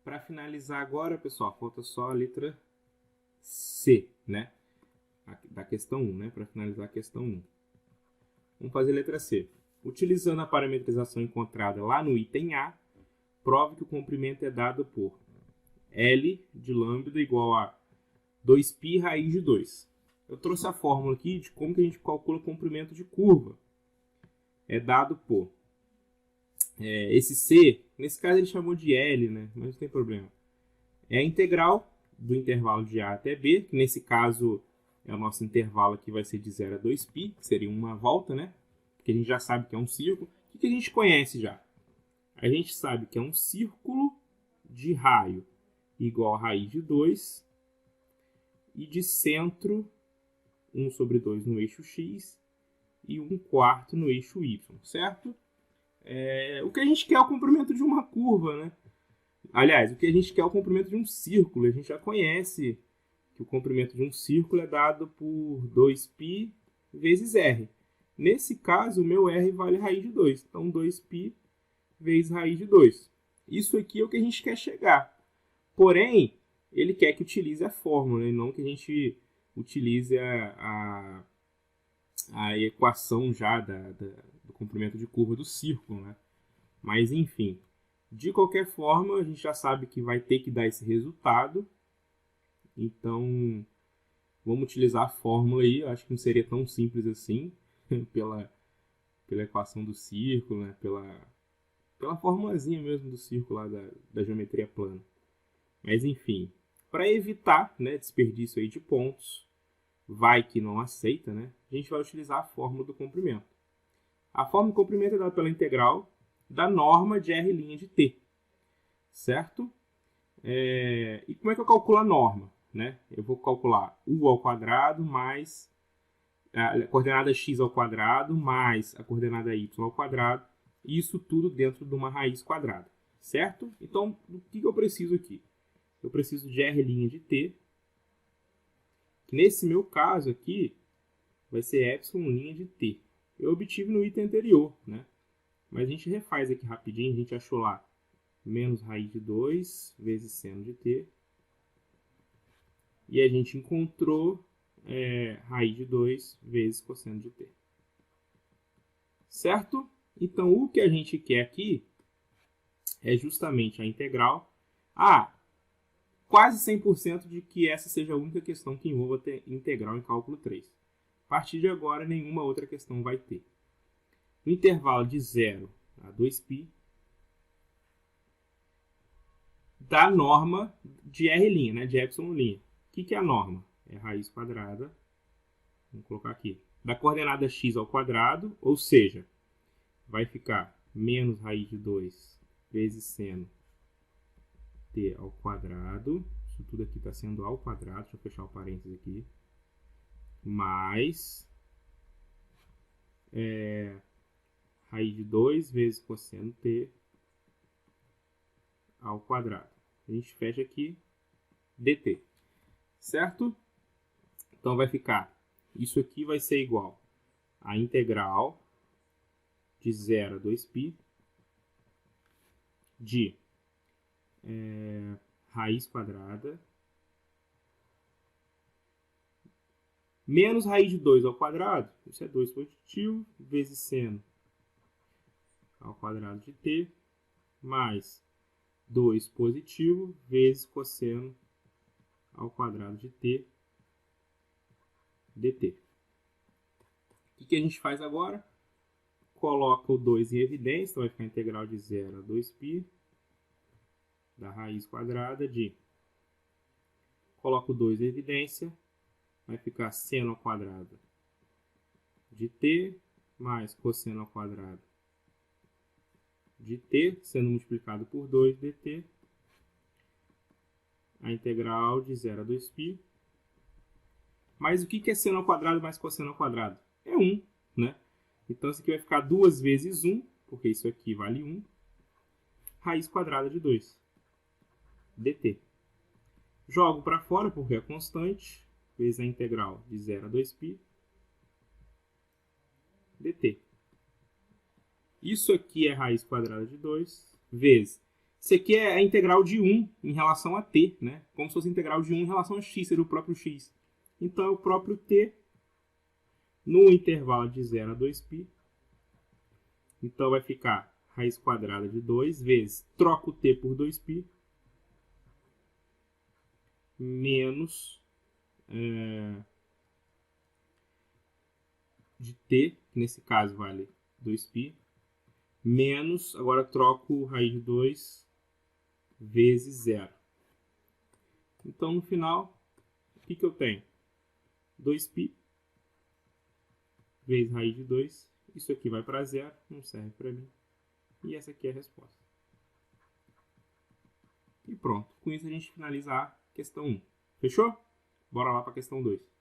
Para finalizar agora, pessoal, falta só a letra C, né? Da questão 1, né? Para finalizar a questão 1. Vamos fazer a letra C. Utilizando a parametrização encontrada lá no item A, prove que o comprimento é dado por L de lambda igual a 2π raiz de 2. Eu trouxe a fórmula aqui de como que a gente calcula o comprimento de curva. É dado por esse C, nesse caso ele chamou de L, né? Mas não tem problema. É a integral do intervalo de A até B, que nesse caso é o nosso intervalo aqui, vai ser de 0 a 2π, que seria uma volta, né? Porque a gente já sabe que é um círculo. O que a gente conhece já? A gente sabe que é um círculo de raio igual a raiz de 2 e de centro 1 sobre 2 no eixo x e 1/4 no eixo y, certo? O que a gente quer é o comprimento de uma curva, né? Aliás, o que a gente quer é o comprimento de um círculo. A gente já conhece que o comprimento de um círculo é dado por 2π vezes r. Nesse caso, o meu r vale raiz de 2. Então, 2π vezes raiz de 2. Isso aqui é o que a gente quer chegar. Porém, ele quer que utilize a fórmula, e não que a gente utilize a equação já do comprimento de curva do círculo, né? Mas, enfim, de qualquer forma, a gente já sabe que vai ter que dar esse resultado. Então, vamos utilizar a fórmula aí. Eu acho que não seria tão simples assim, pela equação do círculo, né? Pela formulazinha mesmo do círculo lá da geometria plana. Mas, enfim, para evitar, né, desperdício aí de pontos, vai que não aceita, né? A gente vai utilizar a fórmula do comprimento. A fórmula do comprimento é dada pela integral da norma de r' de t, certo? E como é que eu calculo a norma? Né? Eu vou calcular u ao quadrado mais a coordenada x ao quadrado mais a coordenada y ao quadrado, e isso tudo dentro de uma raiz quadrada, certo? Então, o que eu preciso aqui? Eu preciso de r' de t, que nesse meu caso aqui vai ser ε' de t. Eu obtive no item anterior, né? Mas a gente refaz aqui rapidinho, a gente achou lá menos raiz de 2 vezes seno de t. E a gente encontrou raiz de 2 vezes cosseno de t. Certo? Então, o que a gente quer aqui é justamente a integral. Quase 100% de que essa seja a única questão que envolva integral em cálculo 3. A partir de agora, nenhuma outra questão vai ter. No intervalo de 0 a 2π, da norma de r', né, de ε'. O que é a norma? É a raiz quadrada, vamos colocar aqui, da coordenada x ao quadrado, ou seja, vai ficar menos raiz de 2 vezes seno t ao quadrado, isso tudo aqui está sendo ao quadrado, deixa eu fechar o parênteses aqui, mais raiz de 2 vezes cosseno t ao quadrado. A gente fecha aqui dt, certo? Então vai ficar, isso aqui vai ser igual a integral de 0 a 2π de raiz quadrada menos raiz de 2 ao quadrado, isso é 2 positivo, vezes seno ao quadrado de t, mais 2 positivo, vezes cosseno ao quadrado de t, dt. O que a gente faz agora? Coloca o 2 em evidência, então vai ficar a integral de 0 a 2π da raiz quadrada de... Coloco o 2 em evidência, vai ficar seno ao quadrado de t mais cosseno ao quadrado de t, sendo multiplicado por 2 dt, a integral de 0 a 2π. Mas o que é seno ao quadrado mais cosseno ao quadrado? É 1, né? Então isso aqui vai ficar 2 vezes 1, porque isso aqui vale 1, raiz quadrada de 2, dt. Jogo para fora, porque é constante, vezes a integral de 0 a 2π, dt. Isso aqui é raiz quadrada de 2, vezes Isso aqui é a integral de 1 em relação a t, né? Como se fosse a integral de 1 em relação a x, seria o próprio x. Então, é o próprio t no intervalo de 0 a 2π. Então, vai ficar raiz quadrada de 2 vezes, troco o t por 2π, menos de t, que nesse caso vale 2π, menos, agora troco raiz de 2 vezes 0. Então, no final, o que eu tenho? 2π vezes raiz de 2. Isso aqui vai para 0, não serve para mim. E essa aqui é a resposta. E pronto. Com isso a gente finaliza a questão 1. Fechou? Bora lá para a questão 2.